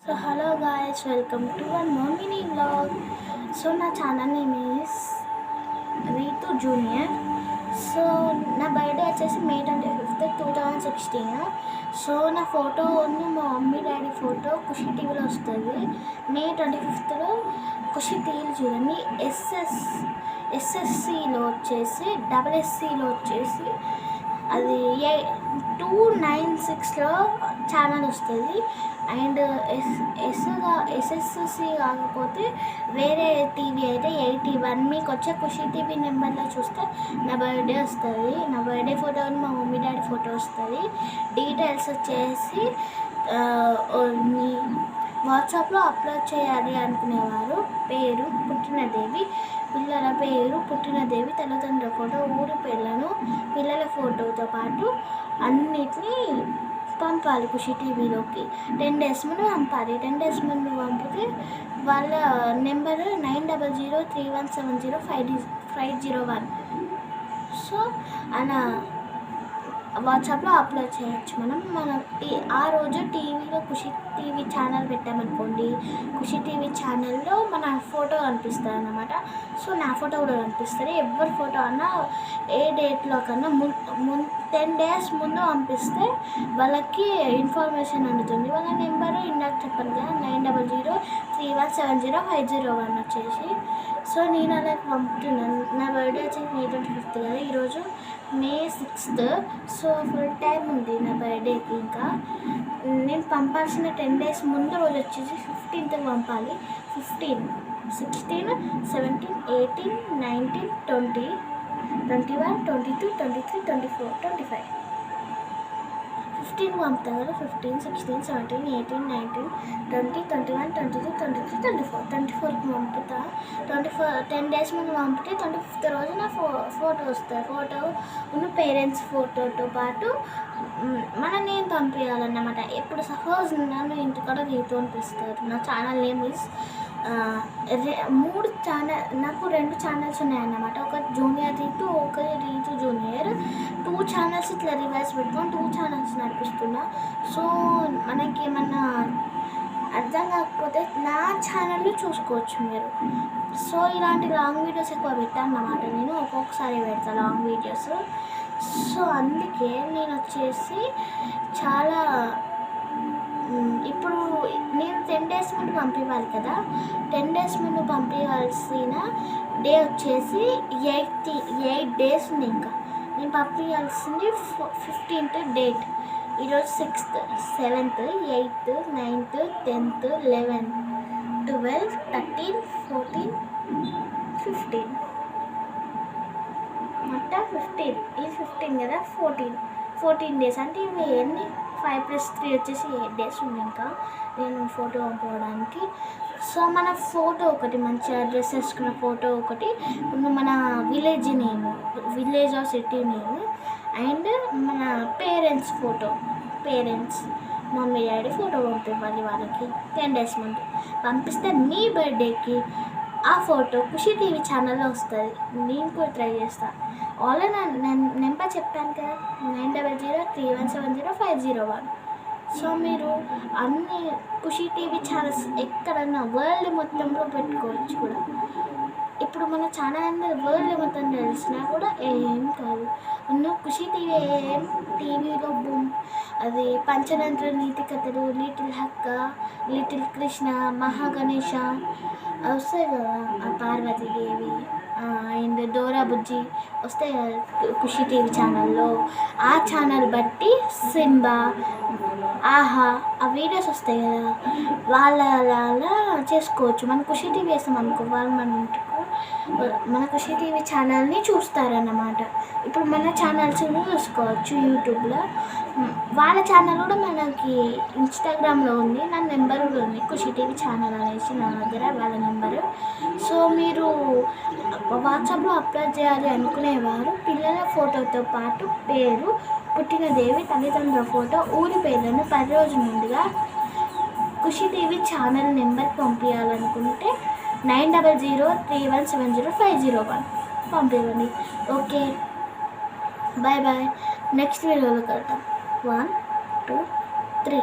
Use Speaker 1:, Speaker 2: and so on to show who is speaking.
Speaker 1: So hello guys, welcome to one more mini vlog. So na channel name is Ritu Junior. So నా birthday వచ్చేసి మే 25th 2016. So నా photo మా mummy daddy photo ఖుషి టీవీలో వస్తుంది. మే 25th ఖుషి టీవీలు చూడండి. ఎస్ఎస్సిలో వచ్చేసి డబల్ఎస్సిలో వచ్చేసి అది 296లో ఛానల్ వస్తుంది. అండ్ ఎస్ఎస్సి కాకపోతే వేరే టీవీ అయితే 81 మీకు వచ్చే ఖుషి టీవీ నెంబర్లో చూస్తే నా బర్త్డే వస్తుంది. నా బర్త్డే ఫోటో మా మమ్మీ డాడీ ఫోటో వస్తుంది. డీటెయిల్స్ వచ్చేసి మీ వాట్సాప్లో అప్లోడ్ చేయాలి అనుకునేవారు పేరు, పుట్టినదేవి, పిల్లల పేరు, పుట్టినదేవి, తల్లిదండ్రుల ఫోటో, ఊరి పేర్లను, పిల్లల ఫోటోతో పాటు అన్నిటినీ పంపాలి ఖుషి టీవీలోకి. 10 days ముందు పంపాలి. 10 days ముందు పంపితే వాళ్ళ నెంబరు 9003170501. సో అలా వాట్సాప్లో అప్లోడ్ చేయొచ్చు. మన ఆ రోజు టీవీలో ఖుషి టీవీ ఛానల్ పెట్టామనుకోండి, ఖుషి టీవీ ఛానల్లో మన ఫోటో కనిపిస్తుంది అన్నమాట. సో నా ఫోటో కూడా కనిపిస్తుంది. ఎవరి ఫోటో అన్నా ఏ డేట్లో కన్నా 10 days ముందు పంపిస్తే వాళ్ళకి ఇన్ఫర్మేషన్ అందుతుంది. వాళ్ళ నెంబరు ఇందాక చెప్పాను కదా, 9003170501 వచ్చేసి. సో నేను అలా పంపుతున్నాను. నా బర్త్డే వచ్చేసి మే 25th కదా, ఈరోజు మే 6th. సో ఫుల్ టైం ఉంది నా బర్త్డేకి. ఇంకా నేను పంపాల్సిన 10 days ముందు రోజు వచ్చేసి 15th పంపాలి. 15, 16, 17, 18, 19, 20, 21, 22, 23, 24, 25. 15 పంపుతాను కదా. 15, 16, 17, 18, 19, 20, 21, 22, 23, 24. 24కి పంపుతా. 10 days ముందు పంపితే 25th రోజు నా ఫోటో వస్తుంది. ఫోటో ఉన్న పేరెంట్స్ ఫోటోతో పాటు మన నేమ్ పంపించాలన్నమాట. ఇప్పుడు సపోజ్ నన్ను ఇంటికాడ రీతు అనిపిస్తారు. నా ఛానల్ నేమ్ ఇస్ 3 ఛానల్, నాకు 2 ఛానల్స్ ఉన్నాయన్నమాట. ఒకటి జూనియర్ రీతు, ఒకటి రీతు జూనియర్. 2 ఛానల్స్ ఇట్లా రివైజ్ పెట్టుకొని 2 ఛానల్స్ నడిపిస్తున్నా. సో మనకి ఏమన్నా అర్థం కాకపోతే నా ఛానల్లో చూసుకోవచ్చు మీరు. సో ఇలాంటి లాంగ్ వీడియోస్ ఎక్కువ పెట్టాను అన్నమాట. నేను ఒక్కొక్కసారి పెడతాను లాంగ్ వీడియోస్. సో అందుకే నేను వచ్చేసి చాలా ఇప్పుడు నేను 10 days ముందు పంపించాలి కదా. 10 days ముందు పంపించాల్సిన డే వచ్చేసి 8 days ఉంది. ఇంకా నేను పంపించాల్సింది 15th డేట్. ఈరోజు 6th, 7th, 8th, 9th, 10th, 11th, 12, 13, 14, 15. మొత్తం 15. ఈ 15 కదా, 14 days. అంటే ఇవి ఎన్ని 5 + 3 వచ్చేసి 8 days ఉంది ఇంకా నేను ఫోటో పంపడానికి. సో మన ఫోటో ఒకటి, మంచిగా డ్రెస్ వేసుకున్న ఫోటో ఒకటి, మన village name, village or city name, and మన parents photo, parents mummy daddy photo పంపివ్వాలి వాళ్ళకి 10 days ముందు. పంపిస్తే మీ బర్త్డేకి ఆ ఫోటో ఖుషి టీవీ ఛానల్లో వస్తుంది. నేను కూడా ట్రై చేస్తాను. ఆల్రెడీ నేను నెంబర్ చెప్పాను కదా, 9003170501. సో మీరు అన్ని ఖుషి టీవీ ఛానల్స్ ఎక్కడన్నా వరల్డ్ మొత్తంలో పెట్టుకోవచ్చు కూడా. ఇప్పుడు మన ఛానల్ అనేది వరల్డ్ మొత్తం తెలిసినా కూడా ఏం కాదు. ఖుషి టీవీలో అది పంచతంత్ర నీతి కథలు, లిటిల్ హక్క, లిటిల్ కృష్ణ, మహాగణేష వస్తాయి కదా, పార్వతీదేవి అండ్ డోరా బుజ్జి వస్తాయి కదా ఖుషి టీవీ ఛానల్లో. ఆ ఛానల్ బట్టి సింబా, ఆహా ఆ వీడియోస్ వస్తాయి కదా, వాళ్ళ అలా చేసుకోవచ్చు. మన ఖుషి టీవీ వేస్తాం అనుకో, వాళ్ళు మన ఖుషి టీవీ ఛానల్ని చూస్తారన్నమాట. ఇప్పుడు మన ఛానల్స్ చూసుకోవచ్చు యూట్యూబ్లో. వాళ్ళ ఛానల్ కూడా మనకి ఇన్స్టాగ్రామ్లో ఉంది. నా నెంబర్ కూడా ఉంది, ఖుషి టీవీ ఛానల్ అనేసి నా దగ్గర వాళ్ళ నెంబరు. సో మీరు వాట్సాప్లో అప్లోడ్ చేయాలి అనుకునేవారు పిల్లల ఫోటోతో పాటు పేరు, పుట్టినదేవి, తల్లిదండ్రుల ఫోటో, ఊరి పేర్లను 10 రోజుల ముందుగా ఖుషి టీవీ ఛానల్ నెంబర్కి పంపించాలనుకుంటే 9003170501 పంపించండి. Okay, bye bye. నెక్స్ట్ వీడియోలో కలుద్దాం. 1, 2, 3.